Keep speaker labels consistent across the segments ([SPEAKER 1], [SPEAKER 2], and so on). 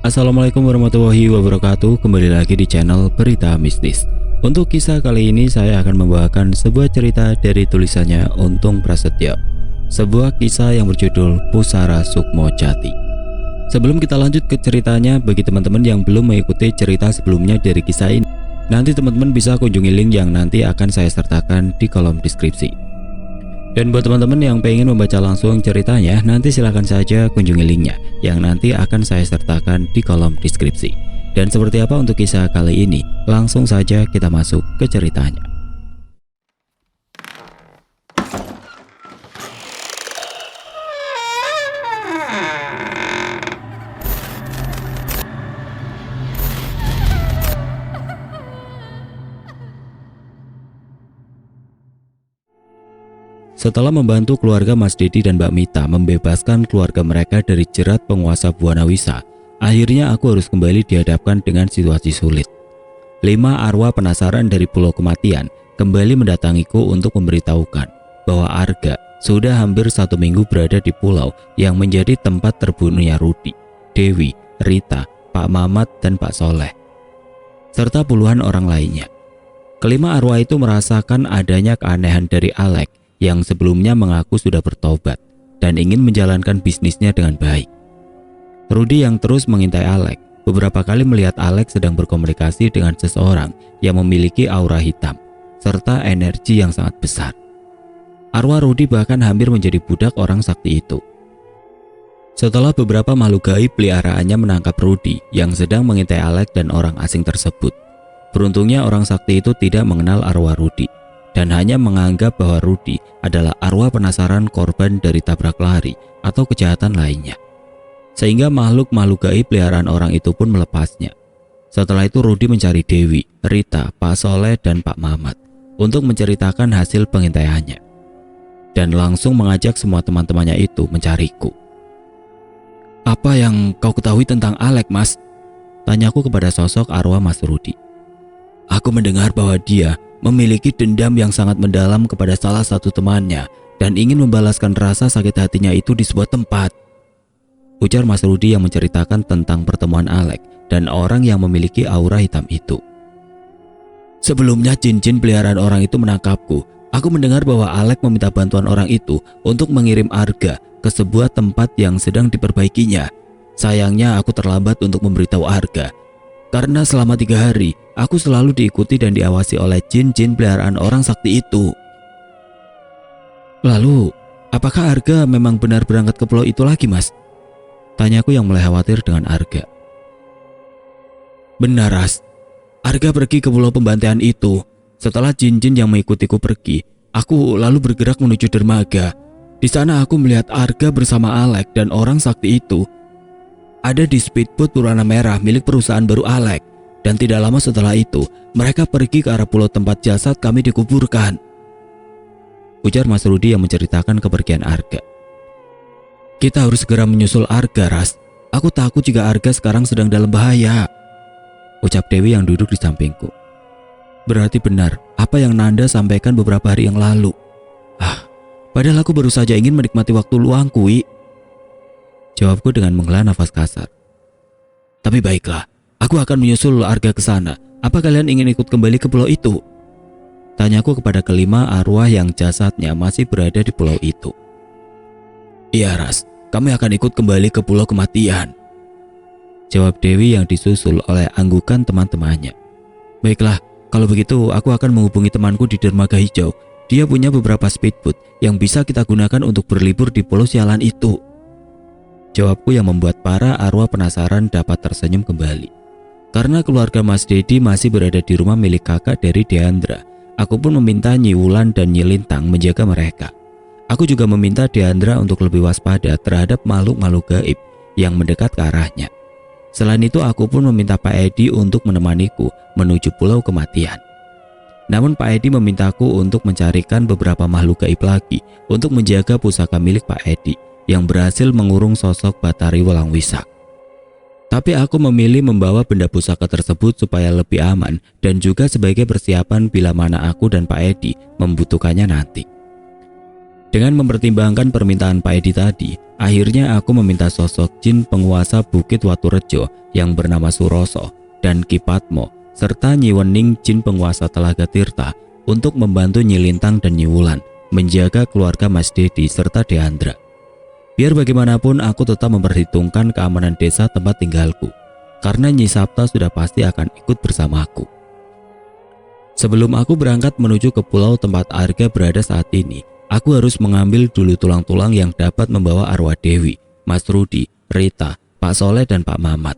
[SPEAKER 1] Assalamualaikum warahmatullahi wabarakatuh. Kembali lagi di channel Berita Mistis. Untuk kisah kali ini saya akan membawakan sebuah cerita dari tulisannya Untung Prasetyo. Sebuah kisah yang berjudul Pusara Sukmo Jati. Sebelum kita lanjut ke ceritanya, bagi teman-teman yang belum mengikuti cerita sebelumnya dari kisah ini, nanti teman-teman bisa kunjungi link yang nanti akan saya sertakan di kolom deskripsi. Dan buat teman-teman yang pengen membaca langsung ceritanya, nanti silahkan saja kunjungi linknya yang nanti akan saya sertakan di kolom deskripsi. Dan seperti apa untuk kisah kali ini? Langsung saja kita masuk ke ceritanya. Setelah membantu keluarga Mas Dedi dan Mbak Mita membebaskan keluarga mereka dari jerat penguasa Buana Wisa, akhirnya aku harus kembali dihadapkan dengan situasi sulit. 5 arwah penasaran dari Pulau Kematian kembali mendatangiku untuk memberitahukan bahwa Arga sudah hampir 1 minggu berada di pulau yang menjadi tempat terbunuhnya Rudi, Dewi, Rita, Pak Mamat, dan Pak Soleh, serta puluhan orang lainnya. Kelima arwah itu merasakan adanya keanehan dari Alek yang sebelumnya mengaku sudah bertobat dan ingin menjalankan bisnisnya dengan baik. Rudi yang terus mengintai Alek beberapa kali melihat Alek sedang berkomunikasi dengan seseorang yang memiliki aura hitam serta energi yang sangat besar. Arwah Rudi bahkan hampir menjadi budak orang sakti itu. Setelah beberapa makhluk gaib peliharaannya menangkap Rudi yang sedang mengintai Alek dan orang asing tersebut, beruntungnya orang sakti itu tidak mengenal arwah Rudi dan hanya menganggap bahwa Rudi adalah arwah penasaran korban dari tabrak lari atau kejahatan lainnya. Sehingga makhluk-makhluk gaib peliharaan orang itu pun melepasnya. Setelah itu Rudi mencari Dewi, Rita, Pak Soleh, dan Pak Mamat untuk menceritakan hasil pengintaiannya. Dan langsung mengajak semua teman-temannya itu mencariku. "Apa yang kau ketahui tentang Alek, Mas?" tanyaku kepada sosok arwah Mas Rudi. "Aku mendengar bahwa dia memiliki dendam yang sangat mendalam kepada salah satu temannya dan ingin membalaskan rasa sakit hatinya itu di sebuah tempat," ujar Mas Rudi yang menceritakan tentang pertemuan Alek dan orang yang memiliki aura hitam itu. "Sebelumnya jin-jin peliharaan orang itu menangkapku. Aku mendengar bahwa Alek meminta bantuan orang itu untuk mengirim Arga ke sebuah tempat yang sedang diperbaikinya. Sayangnya aku terlambat untuk memberitahu Arga. Karena selama 3 hari, aku selalu diikuti dan diawasi oleh jin-jin peliharaan orang sakti itu." "Lalu, apakah Arga memang benar berangkat ke pulau itu lagi, Mas?" tanyaku yang mulai khawatir dengan Arga. "Benar, Ras. Arga pergi ke pulau pembantaian itu. Setelah jin-jin yang mengikutiku pergi, aku lalu bergerak menuju dermaga. Di sana aku melihat Arga bersama Alek dan orang sakti itu ada di speedboat berwarna merah milik perusahaan baru Alek, dan tidak lama setelah itu mereka pergi ke arah pulau tempat jasad kami dikuburkan," ujar Mas Rudi yang menceritakan kepergian Arga. "Kita harus segera menyusul Arga, Ras. Aku takut jika Arga sekarang sedang dalam bahaya," ucap Dewi yang duduk di sampingku. "Berarti benar apa yang Nanda sampaikan beberapa hari yang lalu. Padahal aku baru saja ingin menikmati waktu luangku, Wi," jawabku dengan menghela nafas kasar. "Tapi baiklah, aku akan menyusul Arga ke sana. Apa kalian ingin ikut kembali ke pulau itu?" tanyaku kepada kelima arwah yang jasadnya masih berada di pulau itu. "Iya, Ras, kami akan ikut kembali ke Pulau Kematian," jawab Dewi yang disusul oleh anggukan teman-temannya. "Baiklah, kalau begitu aku akan menghubungi temanku di Dermaga Hijau. Dia punya beberapa speedboat yang bisa kita gunakan untuk berlibur di pulau sialan itu," jawabku yang membuat para arwah penasaran dapat tersenyum kembali. Karena keluarga Mas Dedi masih berada di rumah milik kakak dari Deandra, aku pun meminta Nyi Wulan dan Nyi Lintang menjaga mereka. Aku juga meminta Deandra untuk lebih waspada terhadap makhluk-makhluk gaib yang mendekat ke arahnya. Selain itu aku pun meminta Pak Edi untuk menemaniku menuju Pulau Kematian. Namun Pak Edi memintaku untuk mencarikan beberapa makhluk gaib lagi untuk menjaga pusaka milik Pak Edi yang berhasil mengurung sosok Batari Walangwisak. Tapi aku memilih membawa benda pusaka tersebut supaya lebih aman dan juga sebagai persiapan bila mana aku dan Pak Edi membutuhkannya nanti. Dengan mempertimbangkan permintaan Pak Edi tadi, Akhirnya aku meminta sosok jin penguasa Bukit Waturejo yang bernama Suroso dan Ki Patmo serta Nyi Wening jin penguasa Telaga Tirta untuk membantu Nyi Lintang dan Nyi Wulan menjaga keluarga Mas Dedi serta Deandra. Biar bagaimanapun aku tetap memperhitungkan keamanan desa tempat tinggalku, karena Nyi Sapta sudah pasti akan ikut bersamaku. Sebelum aku berangkat menuju ke pulau tempat Arga berada saat ini, aku harus mengambil dulu tulang-tulang yang dapat membawa arwah Dewi, Mas Rudi, Rita, Pak Soleh dan Pak Mamat.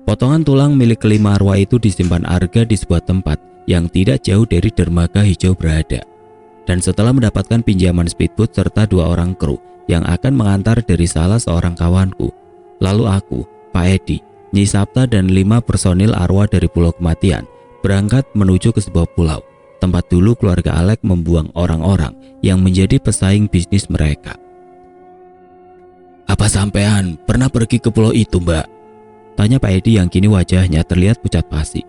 [SPEAKER 1] Potongan tulang milik kelima arwah itu disimpan Arga di sebuah tempat yang tidak jauh dari dermaga hijau berada. Dan setelah mendapatkan pinjaman speedboat serta 2 orang kru yang akan mengantar dari salah seorang kawanku, lalu aku, Pak Edi, Nyi Sapta dan 5 personil arwah dari Pulau Kematian berangkat menuju ke sebuah pulau, tempat dulu keluarga Alek membuang orang-orang yang menjadi pesaing bisnis mereka. "Apa sampean pernah pergi ke pulau itu, Mbak?" tanya Pak Edi yang kini wajahnya terlihat pucat pasi.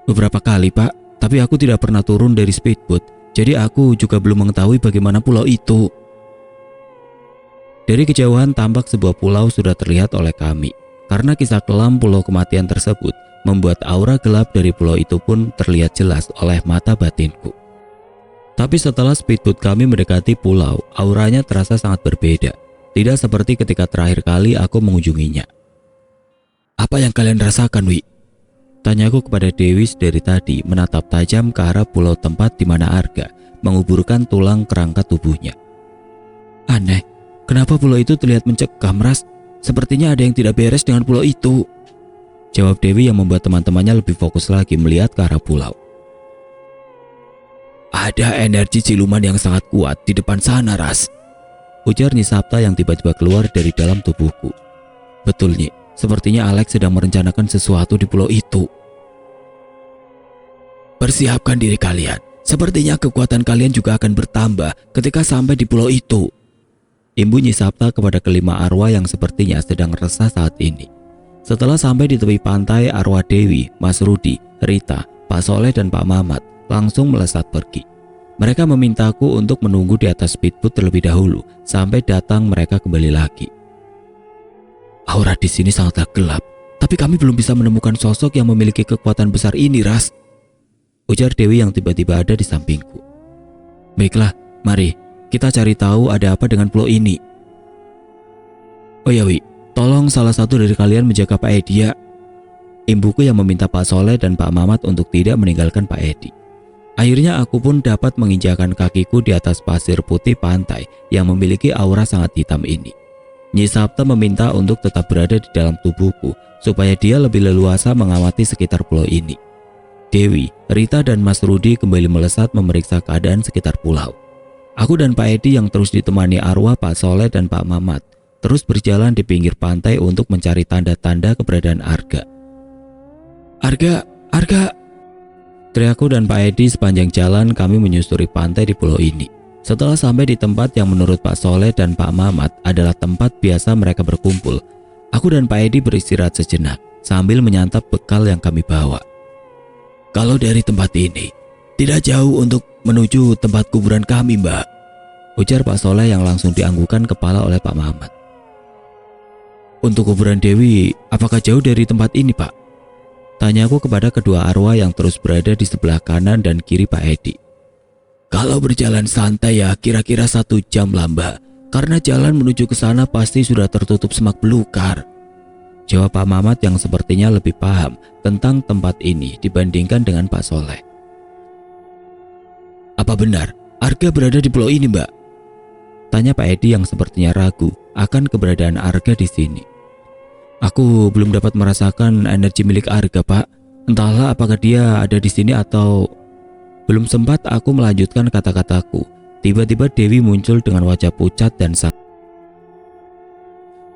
[SPEAKER 1] "Beberapa kali, Pak, tapi aku tidak pernah turun dari speedboat, jadi aku juga belum mengetahui bagaimana pulau itu." Dari kejauhan tampak sebuah pulau sudah terlihat oleh kami, karena kisah kelam Pulau Kematian tersebut membuat aura gelap dari pulau itu pun terlihat jelas oleh mata batinku. Tapi setelah speedboat kami mendekati pulau, auranya terasa sangat berbeda, tidak seperti ketika terakhir kali aku mengunjunginya. "Apa yang kalian rasakan, Wi?" tanyaku kepada Dewi dari tadi menatap tajam ke arah pulau tempat di mana Arga menguburkan tulang kerangka tubuhnya. "Aneh, kenapa pulau itu terlihat mencekam, Ras? Sepertinya ada yang tidak beres dengan pulau itu," jawab Dewi yang membuat teman-temannya lebih fokus lagi melihat ke arah pulau. "Ada energi siluman yang sangat kuat di depan sana, Ras," ujar Nyi Sapta yang tiba-tiba keluar dari dalam tubuhku. "Betul, Nyi, sepertinya Alex sedang merencanakan sesuatu di pulau itu." "Persiapkan diri kalian, sepertinya kekuatan kalian juga akan bertambah ketika sampai di pulau itu," imbu Nyi Sapta kepada kelima arwah yang sepertinya sedang resah saat ini. Setelah sampai di tepi pantai, arwah Dewi, Mas Rudi, Rita, Pak Soleh dan Pak Mamat langsung melesat pergi. Mereka memintaku untuk menunggu di atas speedboat terlebih dahulu sampai datang mereka kembali lagi. "Aura di sini sangatlah gelap, tapi kami belum bisa menemukan sosok yang memiliki kekuatan besar ini, Ras," ujar Dewi yang tiba-tiba ada di sampingku. "Baiklah, mari kita cari tahu ada apa dengan pulau ini. Oh ya, Wi, tolong salah satu dari kalian menjaga Pak Edi ya," imbuku yang meminta Pak Soleh dan Pak Mamat untuk tidak meninggalkan Pak Edi. Akhirnya aku pun dapat menginjakan kakiku di atas pasir putih pantai yang memiliki aura sangat hitam ini. Nyi Sapta meminta untuk tetap berada di dalam tubuhku supaya dia lebih leluasa mengamati sekitar pulau ini. Dewi, Rita dan Mas Rudi kembali melesat memeriksa keadaan sekitar pulau. Aku dan Pak Edi yang terus ditemani arwah Pak Soleh dan Pak Mamat terus berjalan di pinggir pantai untuk mencari tanda-tanda keberadaan Arga. "Arga, Arga!" teriakku dan Pak Edi sepanjang jalan kami menyusuri pantai di pulau ini. Setelah sampai di tempat yang menurut Pak Soleh dan Pak Mamat adalah tempat biasa mereka berkumpul, aku dan Pak Edi beristirahat sejenak sambil menyantap bekal yang kami bawa. "Kalau dari tempat ini, tidak jauh untuk menuju tempat kuburan kami, Mbak," ujar Pak Soleh yang langsung dianggukan kepala oleh Pak Mamat. "Untuk kuburan Dewi, apakah jauh dari tempat ini, Pak?" tanyaku kepada kedua arwah yang terus berada di sebelah kanan dan kiri Pak Edi. "Kalau berjalan santai ya kira-kira 1 jam lah, Mbak, karena jalan menuju ke sana pasti sudah tertutup semak belukar," jawab Pak Mamat yang sepertinya lebih paham tentang tempat ini dibandingkan dengan Pak Soleh. "Apa benar Arga berada di pulau ini, Mbak?" tanya Pak Edi yang sepertinya ragu akan keberadaan Arga di sini. "Aku belum dapat merasakan energi milik Arga, Pak. Entahlah apakah dia ada di sini atau..." Belum sempat aku melanjutkan kata-kataku, tiba-tiba Dewi muncul dengan wajah pucat dan sakit.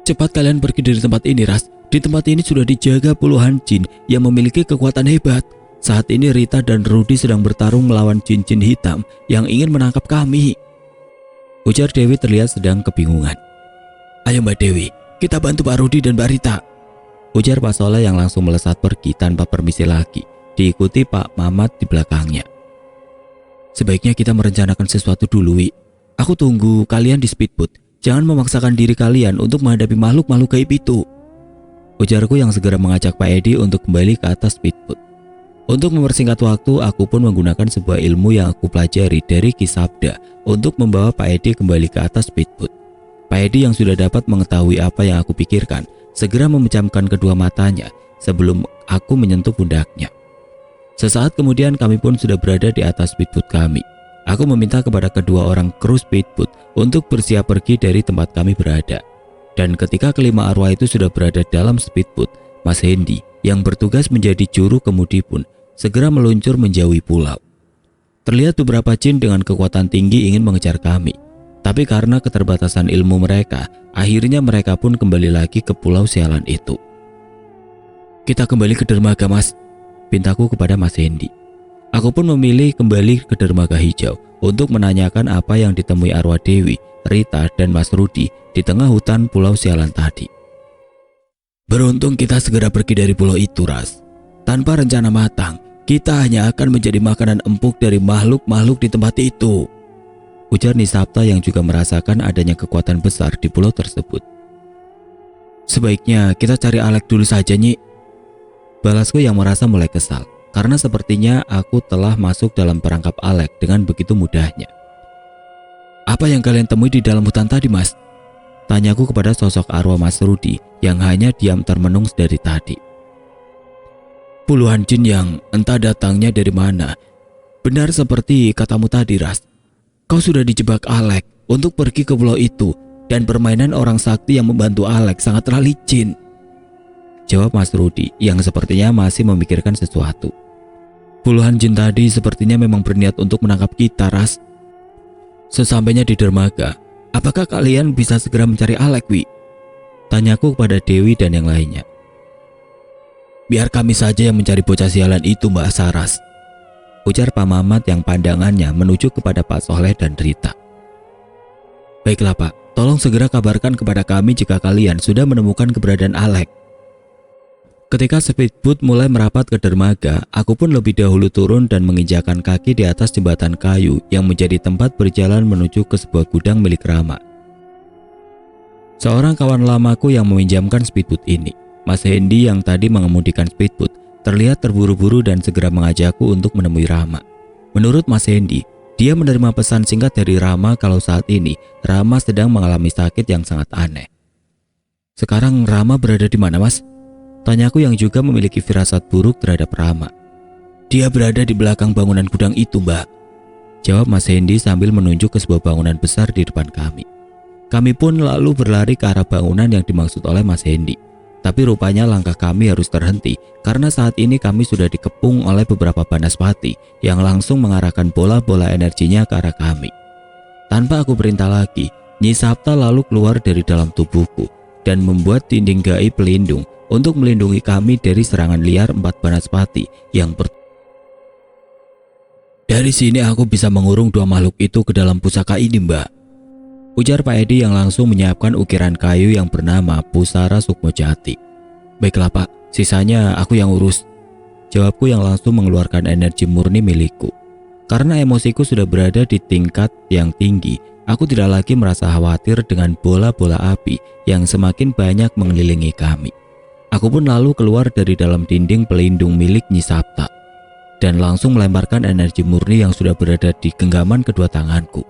[SPEAKER 1] "Cepat kalian pergi dari tempat ini, Ras. Di tempat ini sudah dijaga puluhan jin yang memiliki kekuatan hebat. Saat ini Rita dan Rudi sedang bertarung melawan jin-jin hitam yang ingin menangkap kami," ujar Dewi terlihat sedang kebingungan. "Ayo Mbak Dewi, kita bantu Pak Rudi dan Mbak Rita," ujar Pak Soleh yang langsung melesat pergi tanpa permisi lagi, diikuti Pak Mamat di belakangnya. "Sebaiknya kita merencanakan sesuatu dulu, Wi. Aku tunggu kalian di speedboat. Jangan memaksakan diri kalian untuk menghadapi makhluk-makhluk gaib itu. Ujarku yang segera mengajak Pak Edi untuk kembali ke atas speedboat. Untuk mempersingkat waktu, aku pun menggunakan sebuah ilmu yang aku pelajari dari Ki Sabda untuk membawa Pak Edi kembali ke atas speedboat. Pak Edi yang sudah dapat mengetahui apa yang aku pikirkan, segera memejamkan kedua matanya sebelum aku menyentuh pundaknya. Sesaat kemudian kami pun sudah berada di atas speedboat kami. Aku meminta kepada kedua orang kru speedboat untuk bersiap pergi dari tempat kami berada. Dan ketika kelima arwah itu sudah berada dalam speedboat, Mas Hendy yang bertugas menjadi juru kemudi pun segera meluncur menjauhi pulau. Terlihat beberapa jin dengan kekuatan tinggi ingin mengejar kami. Tapi karena keterbatasan ilmu mereka, akhirnya mereka pun kembali lagi ke pulau sialan itu. Kita kembali ke dermaga, Mas, pintaku kepada Mas Hendy. Aku pun memilih kembali ke dermaga hijau untuk menanyakan apa yang ditemui arwah Dewi, Rita, dan Mas Rudi di tengah hutan pulau sialan tadi. Beruntung kita segera pergi dari pulau itu, Ras. Tanpa rencana matang, kita hanya akan menjadi makanan empuk dari makhluk-makhluk di tempat itu, ujar Nisapta yang juga merasakan adanya kekuatan besar di pulau tersebut. Sebaiknya kita cari Alek dulu saja, Nyi, balasku yang merasa mulai kesal. Karena sepertinya aku telah masuk dalam perangkap Alek dengan begitu mudahnya. Apa yang kalian temui di dalam hutan tadi, Mas? Tanyaku kepada sosok arwah Mas Rudi yang hanya diam termenung dari tadi. Puluhan jin yang entah datangnya dari mana. Benar seperti katamu tadi, Ras. Kau sudah dijebak Alek untuk pergi ke pulau itu, dan permainan orang sakti yang membantu Alek sangatlah licin, jawab Mas Rudi yang sepertinya masih memikirkan sesuatu. Puluhan jin tadi sepertinya memang berniat untuk menangkap kita, Ras. Sesampainya di dermaga, apakah kalian bisa segera mencari Alek, Wi? Tanyaku kepada Dewi dan yang lainnya. Biar kami saja yang mencari bocah sialan itu, Mbak Saras, ujar Pak Mamat yang pandangannya menuju kepada Pak Soleh dan Rita. Baiklah, Pak, tolong segera kabarkan kepada kami jika kalian sudah menemukan keberadaan Alek. Ketika speedboat mulai merapat ke dermaga, aku pun lebih dahulu turun dan menginjakan kaki di atas jembatan kayu yang menjadi tempat berjalan menuju ke sebuah gudang milik Rama. Seorang kawan lamaku yang meminjamkan speedboat ini, Mas Hendy yang tadi mengemudikan speedboat, terlihat terburu-buru dan segera mengajakku untuk menemui Rama. Menurut Mas Hendy, dia menerima pesan singkat dari Rama kalau saat ini Rama sedang mengalami sakit yang sangat aneh. Sekarang Rama berada di mana, Mas? Tanyaku yang juga memiliki firasat buruk terhadap Rama. Dia berada di belakang bangunan gudang itu, Mbak, jawab Mas Hendy sambil menunjuk ke sebuah bangunan besar di depan kami. Kami pun lalu berlari ke arah bangunan yang dimaksud oleh Mas Hendy. Tapi rupanya langkah kami harus terhenti karena saat ini kami sudah dikepung oleh beberapa banaspati yang langsung mengarahkan bola-bola energinya ke arah kami. Tanpa aku perintah lagi, Nyi Sapta lalu keluar dari dalam tubuhku dan membuat dinding gaib pelindung untuk melindungi kami dari serangan liar 4 banaspati yang Dari sini aku bisa mengurung 2 makhluk itu ke dalam pusaka ini, Mbak, ujar Pak Edi yang langsung menyiapkan ukiran kayu yang bernama Pusara Sukmo Jati. Baiklah, Pak, sisanya aku yang urus, jawabku yang langsung mengeluarkan energi murni milikku. Karena emosiku sudah berada di tingkat yang tinggi, aku tidak lagi merasa khawatir dengan bola-bola api yang semakin banyak mengelilingi kami. Aku pun lalu keluar dari dalam dinding pelindung milik Nyi Sapta dan langsung melemparkan energi murni yang sudah berada di genggaman kedua tanganku.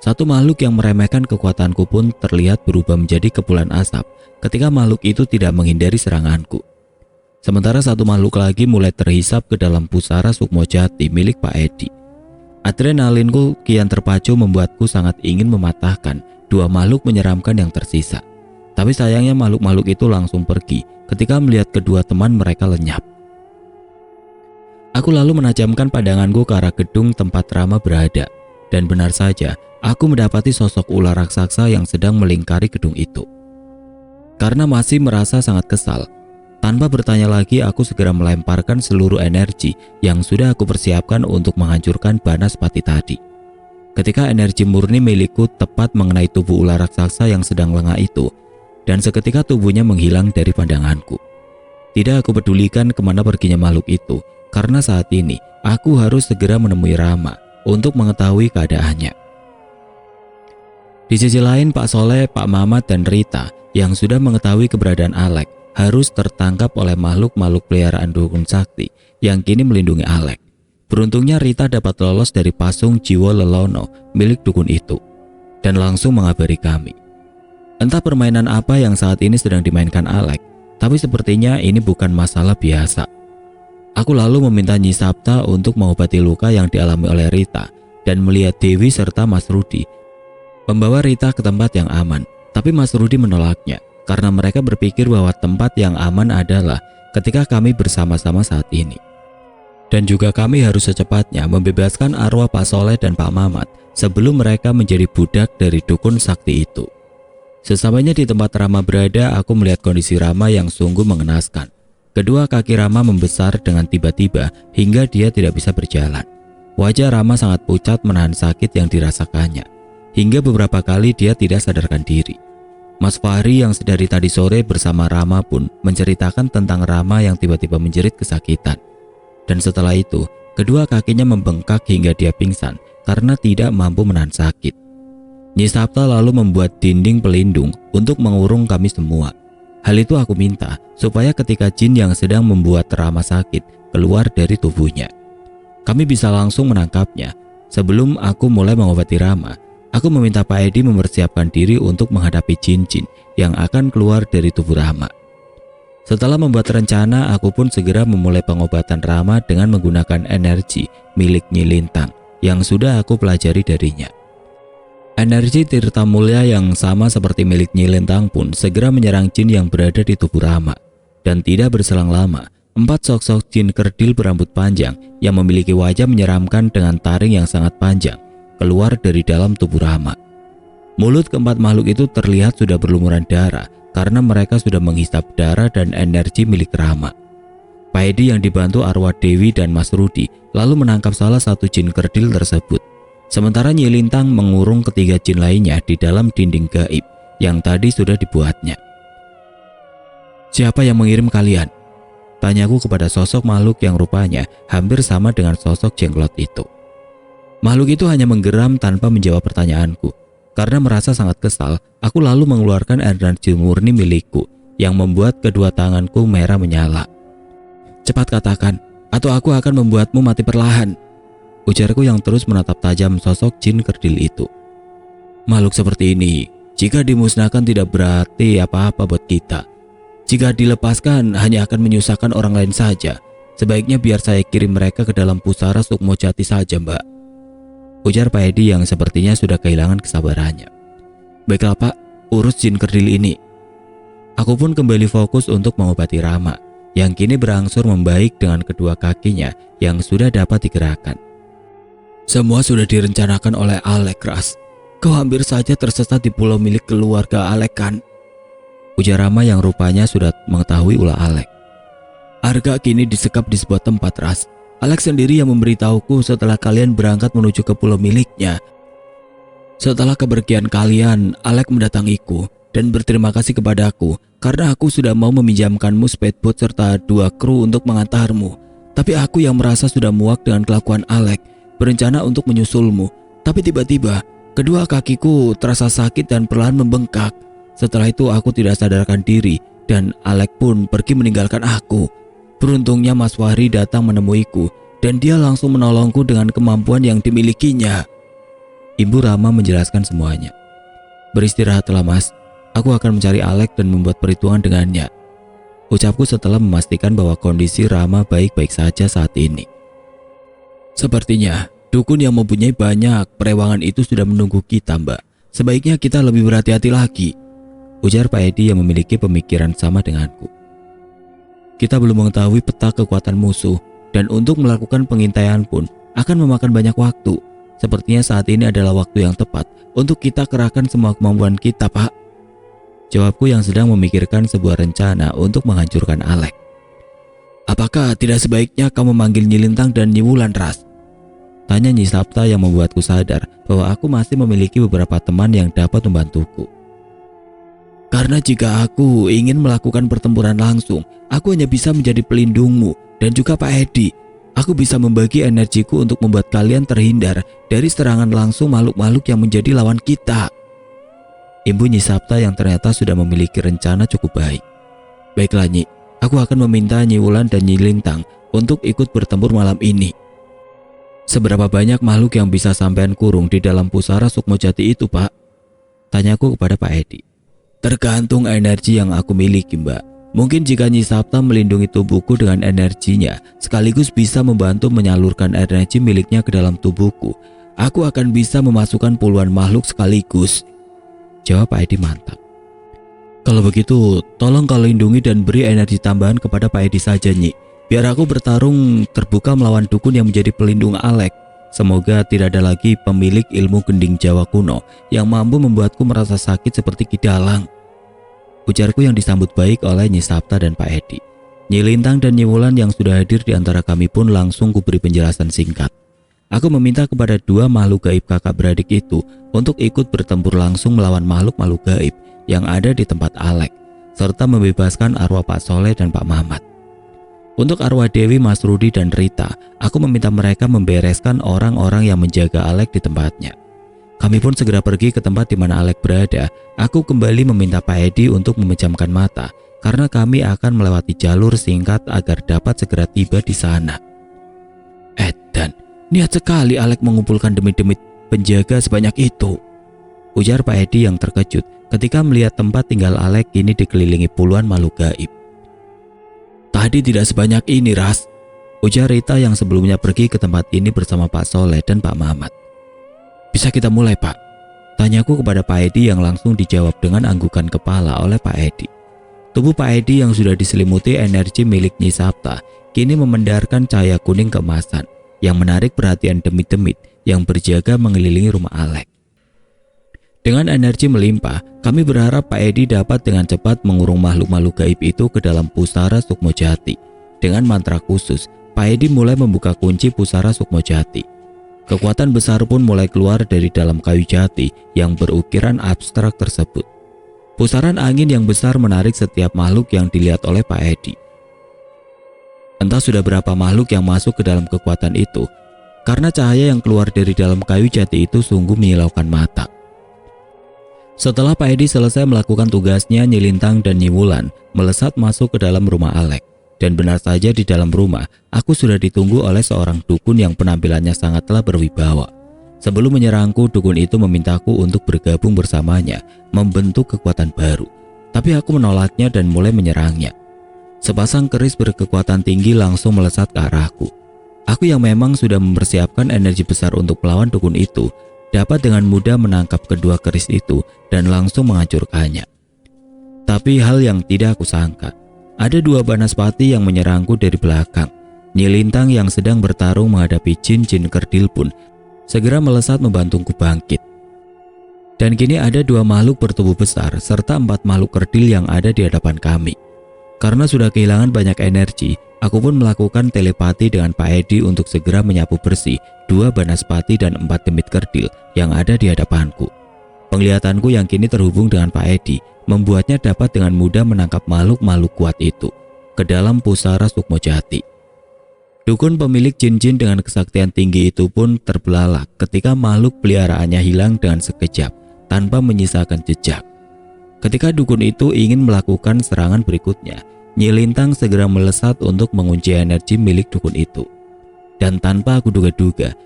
[SPEAKER 1] Satu makhluk yang meremehkan kekuatanku pun terlihat berubah menjadi kepulan asap ketika makhluk itu tidak menghindari seranganku. Sementara satu makhluk lagi mulai terhisap ke dalam pusara Sukmo Jati milik Pak Edi. Adrenalinku kian terpacu membuatku sangat ingin mematahkan 2 makhluk menyeramkan yang tersisa. Tapi sayangnya makhluk-makhluk itu langsung pergi ketika melihat kedua teman mereka lenyap. Aku lalu menajamkan pandanganku ke arah gedung tempat Rama berada. Dan benar saja, aku mendapati sosok ular raksasa yang sedang melingkari gedung itu. Karena masih merasa sangat kesal, tanpa bertanya lagi aku segera melemparkan seluruh energi yang sudah aku persiapkan untuk menghancurkan banaspati tadi. Ketika energi murni milikku tepat mengenai tubuh ular raksasa yang sedang lengah itu, dan seketika tubuhnya menghilang dari pandanganku. Tidak aku pedulikan kemana perginya makhluk itu, karena saat ini aku harus segera menemui Rama untuk mengetahui keadaannya. Di sisi lain, Pak Soleh, Pak Mamat, dan Rita yang sudah mengetahui keberadaan Alek harus tertangkap oleh makhluk-makhluk peliharaan dukun sakti yang kini melindungi Alek. Beruntungnya Rita dapat lolos dari pasung Jiwo Lelono milik dukun itu dan langsung mengabari kami. Entah permainan apa yang saat ini sedang dimainkan Alek, tapi sepertinya ini bukan masalah biasa. Aku lalu meminta Nyi Sapta untuk mengobati luka yang dialami oleh Rita dan melihat Dewi serta Mas Rudi membawa Rita ke tempat yang aman. Tapi Mas Rudi menolaknya karena mereka berpikir bahwa tempat yang aman adalah ketika kami bersama-sama saat ini. Dan juga kami harus secepatnya membebaskan arwah Pak Soleh dan Pak Mamat sebelum mereka menjadi budak dari dukun sakti itu. Sesampainya di tempat Rama berada, aku melihat kondisi Rama yang sungguh mengenaskan. Kedua kaki Rama membesar dengan tiba-tiba hingga dia tidak bisa berjalan. Wajah Rama sangat pucat menahan sakit yang dirasakannya. Hingga beberapa kali dia tidak sadarkan diri. Mas Fahri yang sedari tadi sore bersama Rama pun menceritakan tentang Rama yang tiba-tiba menjerit kesakitan. Dan setelah itu, kedua kakinya membengkak hingga dia pingsan karena tidak mampu menahan sakit. Nyi Sapta lalu membuat dinding pelindung untuk mengurung kami semua. Hal itu aku minta supaya ketika jin yang sedang membuat Rama sakit keluar dari tubuhnya, kami bisa langsung menangkapnya. Sebelum aku mulai mengobati Rama, aku meminta Pak Edi mempersiapkan diri untuk menghadapi jin-jin yang akan keluar dari tubuh Rama. Setelah membuat rencana, aku pun segera memulai pengobatan Rama dengan menggunakan energi milik Nyi Lintang yang sudah aku pelajari darinya. Energi Tirta Mulia yang sama seperti milik Nyi Lintang pun segera menyerang jin yang berada di tubuh Rama. Dan tidak berselang lama, 4 sosok jin kerdil berambut panjang yang memiliki wajah menyeramkan dengan taring yang sangat panjang keluar dari dalam tubuh Rama. Mulut keempat makhluk itu terlihat sudah berlumuran darah karena mereka sudah menghisap darah dan energi milik Rama. Pak Edi yang dibantu arwah Dewi dan Mas Rudi lalu menangkap salah satu jin kerdil tersebut. Sementara Nyi Lintang mengurung ketiga jin lainnya di dalam dinding gaib yang tadi sudah dibuatnya. "Siapa yang mengirim kalian?" tanyaku kepada sosok makhluk yang rupanya hampir sama dengan sosok jenglot itu. Makhluk itu hanya menggeram tanpa menjawab pertanyaanku. Karena merasa sangat kesal, aku lalu mengeluarkan energi murni milikku yang membuat kedua tanganku merah menyala. "Cepat katakan, atau aku akan membuatmu mati perlahan," ujarku yang terus menatap tajam sosok jin kerdil itu. "Makhluk seperti ini, jika dimusnahkan tidak berarti apa-apa buat kita. Jika dilepaskan hanya akan menyusahkan orang lain saja. Sebaiknya biar saya kirim mereka ke dalam pusara Sukmojati saja, Mbak," ujar Pak Edi yang sepertinya sudah kehilangan kesabarannya. "Baiklah Pak, urus jin kerdil ini." Aku pun kembali fokus untuk mengobati Rama yang kini berangsur membaik dengan kedua kakinya yang sudah dapat digerakkan. "Semua sudah direncanakan oleh Alek, Ras. Kau hampir saja tersesat di pulau milik keluarga Alek kan?" ujar Rama yang rupanya sudah mengetahui ulah Alek. "Arga kini disekap di sebuah tempat, Ras. Alek sendiri yang memberitahuku setelah kalian berangkat menuju ke pulau miliknya. Setelah kepergian kalian, Alek mendatangiku dan berterima kasih kepadaku karena aku sudah mau meminjamkanmu speedboat serta 2 kru untuk mengantarmu. Tapi aku yang merasa sudah muak dengan kelakuan Alek, berencana untuk menyusulmu. Tapi tiba-tiba, kedua kakiku terasa sakit dan perlahan membengkak. Setelah itu aku tidak sadarkan diri dan Alek pun pergi meninggalkan aku. Beruntungnya Mas Fahri datang menemuiku dan dia langsung menolongku dengan kemampuan yang dimilikinya." Ibu Rama menjelaskan semuanya. "Beristirahatlah Mas, aku akan mencari Alek dan membuat perhitungan dengannya," ucapku setelah memastikan bahwa kondisi Rama baik-baik saja saat ini. "Sepertinya dukun yang mempunyai banyak perewangan itu sudah menunggu kita, Mbak. Sebaiknya kita lebih berhati-hati lagi," ujar Pak Edi yang memiliki pemikiran sama denganku. "Kita belum mengetahui peta kekuatan musuh dan untuk melakukan pengintaian pun akan memakan banyak waktu. Sepertinya saat ini adalah waktu yang tepat untuk kita kerahkan semua kemampuan kita, Pak," jawabku yang sedang memikirkan sebuah rencana untuk menghancurkan Alek. "Apakah tidak sebaiknya kau memanggil Nyi Lintang dan Nyi Wulan, Ras?" tanya Nyi Sapta yang membuatku sadar bahwa aku masih memiliki beberapa teman yang dapat membantuku. "Karena jika aku ingin melakukan pertempuran langsung, aku hanya bisa menjadi pelindungmu dan juga Pak Edi. Aku bisa membagi energiku untuk membuat kalian terhindar dari serangan langsung makhluk-makhluk yang menjadi lawan kita," imbu Nyi Sapta yang ternyata sudah memiliki rencana cukup baik. Baiklah Nyi, aku akan meminta Nyi Wulan dan Nyi Lintang untuk ikut bertempur malam ini. Seberapa banyak makhluk yang bisa sampean kurung di dalam pusara Sukmojati itu, Pak? Tanyaku kepada Pak Edi. Tergantung energi yang aku miliki, Mbak. Mungkin jika Nyi Sapta melindungi tubuhku dengan energinya, sekaligus bisa membantu menyalurkan energi miliknya ke dalam tubuhku, aku akan bisa memasukkan puluhan makhluk sekaligus. Jawab Pak Edi mantap. Kalau begitu, tolong kau lindungi dan beri energi tambahan kepada Pak Edi saja, Nyi. Biar aku bertarung terbuka melawan dukun yang menjadi pelindung Alek. Semoga tidak ada lagi pemilik ilmu gending Jawa kuno yang mampu membuatku merasa sakit seperti Kidalang. Ujarku yang disambut baik oleh Nyi Sapta dan Pak Edi. Nyi Lintang dan Nyi Wulan yang sudah hadir di antara kami pun langsung kuberi penjelasan singkat. Aku meminta kepada dua makhluk gaib kakak beradik itu untuk ikut bertempur langsung melawan makhluk-makhluk gaib yang ada di tempat Alek, serta membebaskan arwah Pak Soleh dan Pak Mamat. Untuk arwah Dewi, Mas Rudi, dan Rita, aku meminta mereka membereskan orang-orang yang menjaga Alek di tempatnya. Kami pun segera pergi ke tempat di mana Alek berada. Aku kembali meminta Pak Edi untuk memejamkan mata, karena kami akan melewati jalur singkat agar dapat segera tiba di sana. Edan, niat sekali Alek mengumpulkan demi-demi penjaga sebanyak itu, ujar Pak Edi yang terkejut ketika melihat tempat tinggal Alek kini dikelilingi puluhan makhluk gaib. Tadi tidak sebanyak ini, Ras, ujar Rita yang sebelumnya pergi ke tempat ini bersama Pak Soleh dan Pak Mamat. Bisa kita mulai, Pak? Tanyaku kepada Pak Edi yang langsung dijawab dengan anggukan kepala oleh Pak Edi. Tubuh Pak Edi yang sudah diselimuti energi milik Nyi Sapta kini memendarkan cahaya kuning keemasan yang menarik perhatian demit-demit yang berjaga mengelilingi rumah Alek. Dengan energi melimpah, kami berharap Pak Edi dapat dengan cepat mengurung makhluk-makhluk gaib itu ke dalam pusara Sukmojati. Dengan mantra khusus, Pak Edi mulai membuka kunci pusara Sukmojati. Kekuatan besar pun mulai keluar dari dalam kayu jati yang berukiran abstrak tersebut. Pusaran angin yang besar menarik setiap makhluk yang dilihat oleh Pak Edi. Entah sudah berapa makhluk yang masuk ke dalam kekuatan itu, karena cahaya yang keluar dari dalam kayu jati itu sungguh menyilaukan mata. Setelah Pak Edi selesai melakukan tugasnya, Nyi Lintang dan Nyi Wulan melesat masuk ke dalam rumah Alek. Dan benar saja di dalam rumah, aku sudah ditunggu oleh seorang dukun yang penampilannya sangatlah berwibawa. Sebelum menyerangku, dukun itu memintaku untuk bergabung bersamanya, membentuk kekuatan baru. Tapi aku menolaknya dan mulai menyerangnya. Sepasang keris berkekuatan tinggi langsung melesat ke arahku. Aku yang memang sudah mempersiapkan energi besar untuk melawan dukun itu, dapat dengan mudah menangkap kedua keris itu dan langsung menghancurkannya. Tapi hal yang tidak aku sangka, ada dua banaspati yang menyerangku dari belakang. Nyi Lintang yang sedang bertarung menghadapi jin-jin kerdil pun segera melesat membantuku bangkit. Dan kini ada dua makhluk bertubuh besar serta 4 makhluk kerdil yang ada di hadapan kami. Karena sudah kehilangan banyak energi, aku pun melakukan telepati dengan Pak Edi untuk segera menyapu bersih 2 banaspati dan 4 demit kerdil yang ada di hadapanku. Penglihatanku yang kini terhubung dengan Pak Edi membuatnya dapat dengan mudah menangkap makhluk-makhluk kuat itu ke dalam pusara Sukmojati. Dukun pemilik jin-jin dengan kesaktian tinggi itu pun terbelalak ketika makhluk peliharaannya hilang dengan sekejap tanpa menyisakan jejak. Ketika dukun itu ingin melakukan serangan berikutnya, Nyi Lintang segera melesat untuk mengunci energi milik dukun itu. Dan tanpa aku duga-duga,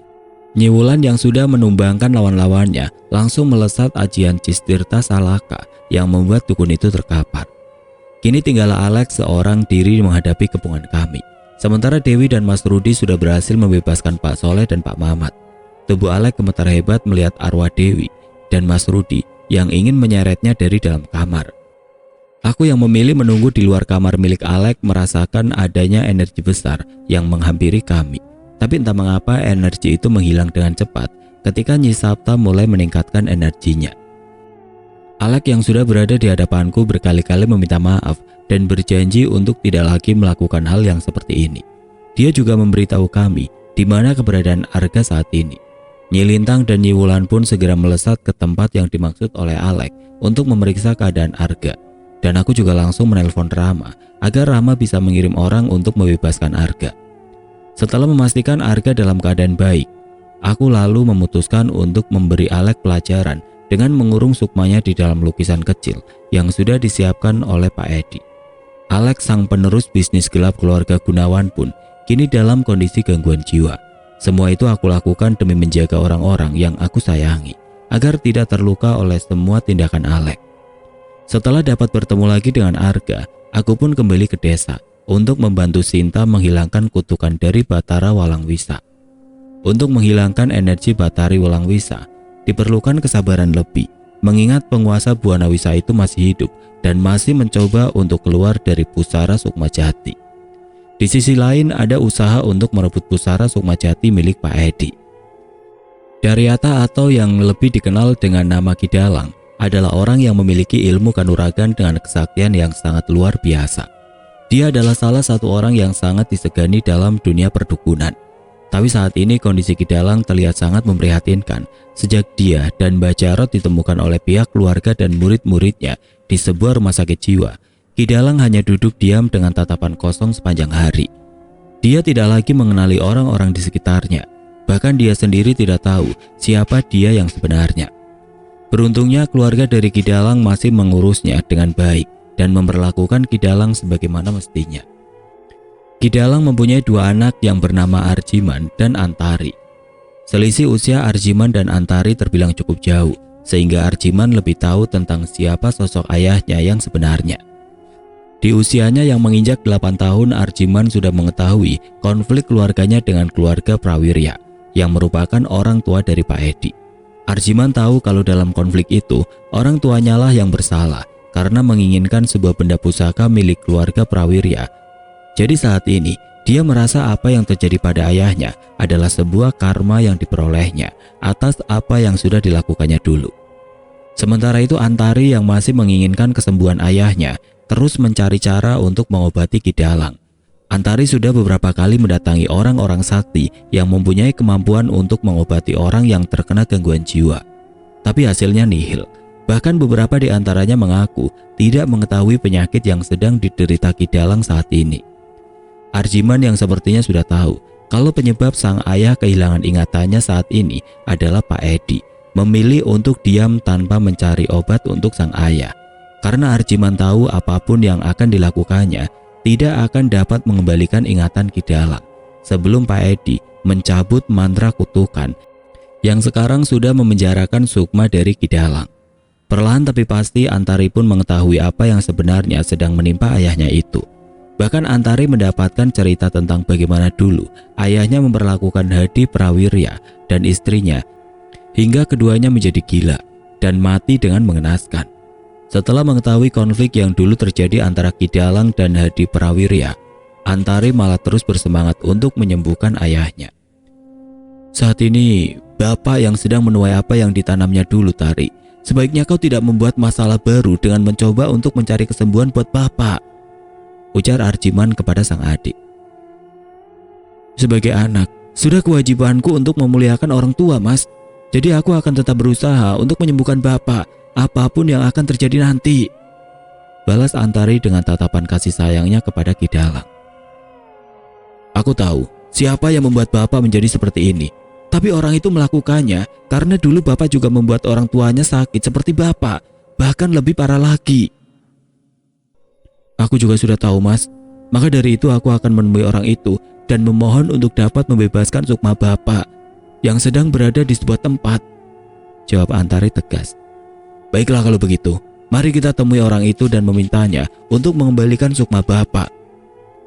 [SPEAKER 1] Nyi Wulan yang sudah menumbangkan lawan-lawannya langsung melesat ajian Cistirta Salaka yang membuat dukun itu terkapar. Kini tinggal Alek seorang diri menghadapi kepungan kami. Sementara Dewi dan Mas Rudi sudah berhasil membebaskan Pak Soleh dan Pak Mamat. Tubuh Alek gemetar hebat melihat arwah Dewi dan Mas Rudi yang ingin menyeretnya dari dalam kamar. Aku yang memilih menunggu di luar kamar milik Alek merasakan adanya energi besar yang menghampiri kami. Tapi entah mengapa energi itu menghilang dengan cepat ketika Nyi Sapta mulai meningkatkan energinya. Alek yang sudah berada di hadapanku berkali-kali meminta maaf dan berjanji untuk tidak lagi melakukan hal yang seperti ini. Dia juga memberitahu kami di mana keberadaan Arga saat ini. Nyi Lintang dan Nyi Wulan pun segera melesat ke tempat yang dimaksud oleh Alek untuk memeriksa keadaan Arga. Dan aku juga langsung menelpon Rama agar Rama bisa mengirim orang untuk membebaskan Arga. Setelah memastikan Arga dalam keadaan baik, aku lalu memutuskan untuk memberi Alek pelajaran dengan mengurung sukmanya di dalam lukisan kecil yang sudah disiapkan oleh Pak Edi. Alex, sang penerus bisnis gelap keluarga Gunawan pun kini dalam kondisi gangguan jiwa. Semua itu aku lakukan demi menjaga orang-orang yang aku sayangi agar tidak terluka oleh semua tindakan Alex. Setelah dapat bertemu lagi dengan Arga, aku pun kembali ke desa untuk membantu Sinta menghilangkan kutukan dari Batara Walangwisa. Untuk menghilangkan energi Batari Walangwisa, diperlukan kesabaran lebih, mengingat penguasa Buanawisa itu masih hidup dan masih mencoba untuk keluar dari pusara Sukmajati. Di sisi lain ada usaha untuk merebut pusara Sukmajati milik Pak Edi. Daryata atau yang lebih dikenal dengan nama Ki Dalang adalah orang yang memiliki ilmu kanuragan dengan kesaktian yang sangat luar biasa. Dia adalah salah satu orang yang sangat disegani dalam dunia perdukunan. Tapi saat ini kondisi Ki Dalang terlihat sangat memprihatinkan sejak dia dan Mbak Jarot ditemukan oleh pihak keluarga dan murid-muridnya di sebuah rumah sakit jiwa. Ki Dalang hanya duduk diam dengan tatapan kosong sepanjang hari. Dia tidak lagi mengenali orang-orang di sekitarnya. Bahkan dia sendiri tidak tahu siapa dia yang sebenarnya. Beruntungnya keluarga dari Ki Dalang masih mengurusnya dengan baik dan memperlakukan Ki Dalang sebagaimana mestinya. Ki Dalang mempunyai dua anak yang bernama Arjiman dan Antari. Selisih usia Arjiman dan Antari terbilang cukup jauh, sehingga Arjiman lebih tahu tentang siapa sosok ayahnya yang sebenarnya. Di usianya yang menginjak 8 tahun, Arjiman sudah mengetahui konflik keluarganya dengan keluarga Prawirya, yang merupakan orang tua dari Pak Edi. Arjiman tahu kalau dalam konflik itu, orang tuanya lah yang bersalah karena menginginkan sebuah benda pusaka milik keluarga Prawirya. Jadi saat ini, dia merasa apa yang terjadi pada ayahnya adalah sebuah karma yang diperolehnya atas apa yang sudah dilakukannya dulu. Sementara itu Antari yang masih menginginkan kesembuhan ayahnya terus mencari cara untuk mengobati Ki Dalang. Antari sudah beberapa kali mendatangi orang-orang sakti yang mempunyai kemampuan untuk mengobati orang yang terkena gangguan jiwa. Tapi hasilnya nihil. Bahkan beberapa di antaranya mengaku tidak mengetahui penyakit yang sedang diderita Ki Dalang saat ini. Arjiman yang sepertinya sudah tahu kalau penyebab sang ayah kehilangan ingatannya saat ini adalah Pak Edi, memilih untuk diam tanpa mencari obat untuk sang ayah. Karena Arjiman tahu apapun yang akan dilakukannya tidak akan dapat mengembalikan ingatan Ki Dalang sebelum Pak Edi mencabut mantra kutukan yang sekarang sudah memenjarakan sukma dari Ki Dalang. Perlahan tapi pasti Antari pun mengetahui apa yang sebenarnya sedang menimpa ayahnya itu. Bahkan Antari mendapatkan cerita tentang bagaimana dulu ayahnya memperlakukan Hadi Prawirya dan istrinya hingga keduanya menjadi gila dan mati dengan mengenaskan. Setelah mengetahui konflik yang dulu terjadi antara Ki Dalang dan Hadi Prawirya, Antari malah terus bersemangat untuk menyembuhkan ayahnya. Saat ini, Bapak yang sedang menuai apa yang ditanamnya dulu, Tari. Sebaiknya kau tidak membuat masalah baru dengan mencoba untuk mencari kesembuhan buat Bapak, ujar Arjiman kepada sang adik. Sebagai anak, sudah kewajibanku untuk memuliakan orang tua, Mas. Jadi aku akan tetap berusaha untuk menyembuhkan Bapak, apapun yang akan terjadi nanti, balas Antari dengan tatapan kasih sayangnya kepada Ki Dalang. Aku tahu siapa yang membuat Bapak menjadi seperti ini. Tapi orang itu melakukannya karena dulu Bapak juga membuat orang tuanya sakit seperti Bapak, bahkan lebih parah lagi. Aku juga sudah tahu, Mas. Maka dari itu aku akan menemui orang itu dan memohon untuk dapat membebaskan sukma Bapak yang sedang berada di sebuah tempat, jawab Antari tegas. Baiklah kalau begitu, mari kita temui orang itu dan memintanya untuk mengembalikan sukma Bapak.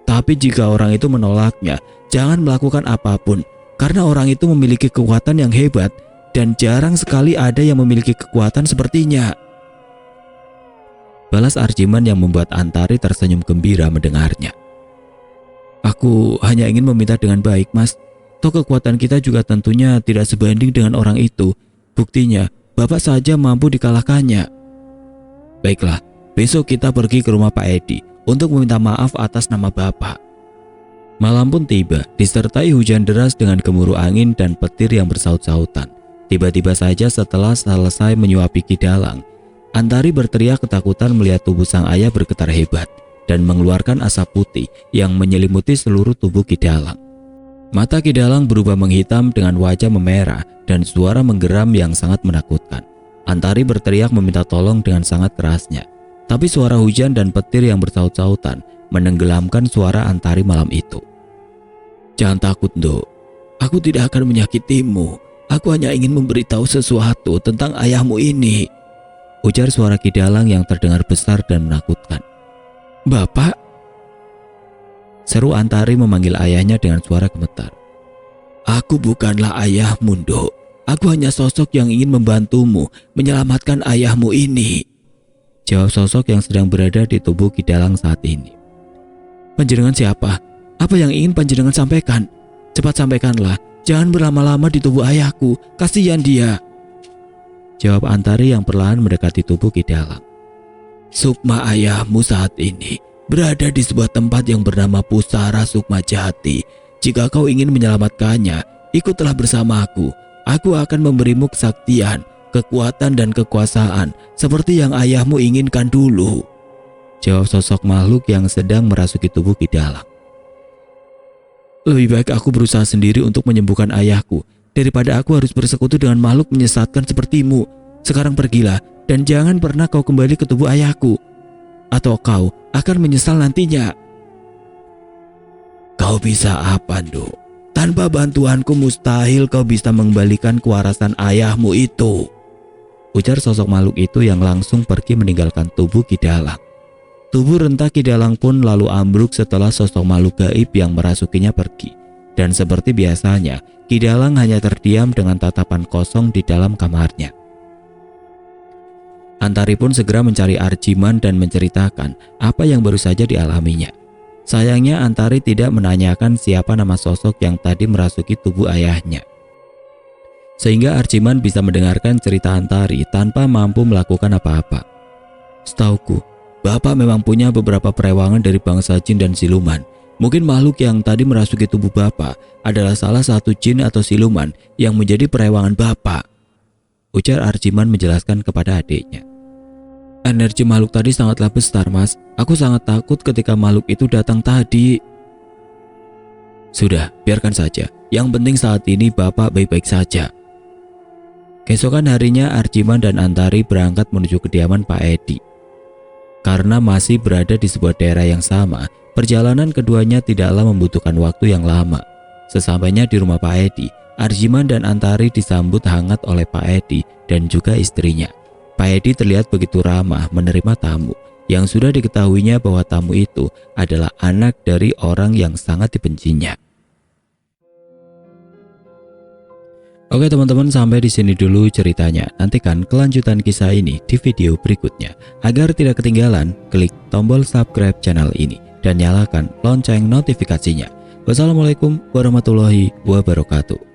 [SPEAKER 1] Tapi jika orang itu menolaknya, jangan melakukan apapun, karena orang itu memiliki kekuatan yang hebat dan jarang sekali ada yang memiliki kekuatan sepertinya, balas Arjiman yang membuat Antari tersenyum gembira mendengarnya. Aku hanya ingin meminta dengan baik, Mas. Toh kekuatan kita juga tentunya tidak sebanding dengan orang itu. Buktinya, Bapak saja mampu dikalahkannya. Baiklah, besok kita pergi ke rumah Pak Edi untuk meminta maaf atas nama Bapak. Malam pun tiba, disertai hujan deras dengan gemuruh angin dan petir yang bersaut-sautan. Tiba-tiba saja setelah selesai menyuapi Ki Dalang, Antari berteriak ketakutan melihat tubuh sang ayah bergetar hebat dan mengeluarkan asap putih yang menyelimuti seluruh tubuh Ki Dalang. Mata Ki Dalang berubah menghitam dengan wajah memerah dan suara menggeram yang sangat menakutkan. Antari berteriak meminta tolong dengan sangat kerasnya. Tapi suara hujan dan petir yang bersaut-sautan menenggelamkan suara Antari malam itu. "Jangan takut, Nduk. Aku tidak akan menyakitimu. Aku hanya ingin memberitahu sesuatu tentang ayahmu ini," ujar suara Ki Dalang yang terdengar besar dan menakutkan. "Bapak?" seru Antari memanggil ayahnya dengan suara gemetar. "Aku bukanlah ayahmu, Nduk. Aku hanya sosok yang ingin membantumu menyelamatkan ayahmu ini," jawab sosok yang sedang berada di tubuh Ki Dalang saat ini. "Panjenengan siapa? Apa yang ingin panjenengan sampaikan? Cepat sampaikanlah, jangan berlama-lama di tubuh ayahku, kasihan dia," jawab Antari yang perlahan mendekati tubuh Ki Dalang. "Sukma ayahmu saat ini berada di sebuah tempat yang bernama Pusara Sukma Jati. Jika kau ingin menyelamatkannya, ikutlah bersamaku. Aku akan memberimu kesaktian, kekuatan dan kekuasaan seperti yang ayahmu inginkan dulu," jawab sosok makhluk yang sedang merasuki tubuh Ki Dalang. "Lebih baik aku berusaha sendiri untuk menyembuhkan ayahku daripada aku harus bersekutu dengan makhluk menyesatkan sepertimu. Sekarang pergilah dan jangan pernah kau kembali ke tubuh ayahku, atau kau akan menyesal nantinya." "Kau bisa apa, Nduk? Tanpa bantuanku mustahil kau bisa mengembalikan kewarasan ayahmu itu," ujar sosok makhluk itu yang langsung pergi meninggalkan tubuh Ki Dalang. Tubuh renta Ki Dalang pun lalu ambruk setelah sosok makhluk gaib yang merasukinya pergi. Dan seperti biasanya, Ki Dalang hanya terdiam dengan tatapan kosong di dalam kamarnya. Antari pun segera mencari Arjiman dan menceritakan apa yang baru saja dialaminya. Sayangnya Antari tidak menanyakan siapa nama sosok yang tadi merasuki tubuh ayahnya. Sehingga Arjiman bisa mendengarkan cerita Antari tanpa mampu melakukan apa-apa. "Setauku, Bapak memang punya beberapa perewangan dari bangsa jin dan siluman. Mungkin makhluk yang tadi merasuki tubuh Bapak adalah salah satu jin atau siluman yang menjadi perewangan Bapak," ujar Arjiman menjelaskan kepada adiknya. "Energi makhluk tadi sangatlah besar, Mas. Aku sangat takut ketika makhluk itu datang tadi." "Sudah, biarkan saja. Yang penting saat ini Bapak baik-baik saja." Keesokan harinya Arjiman dan Antari berangkat menuju kediaman Pak Edi. Karena masih berada di sebuah daerah yang sama, perjalanan keduanya tidaklah membutuhkan waktu yang lama. Sesampainya di rumah Pak Edi, Arjiman dan Antari disambut hangat oleh Pak Edi dan juga istrinya. Pak Edi terlihat begitu ramah menerima tamu yang sudah diketahuinya bahwa tamu itu adalah anak dari orang yang sangat dibencinya. Oke teman-teman, sampai di sini dulu ceritanya. Nantikan kelanjutan kisah ini di video berikutnya. Agar tidak ketinggalan, klik tombol subscribe channel ini dan nyalakan lonceng notifikasinya. Wassalamualaikum warahmatullahi wabarakatuh.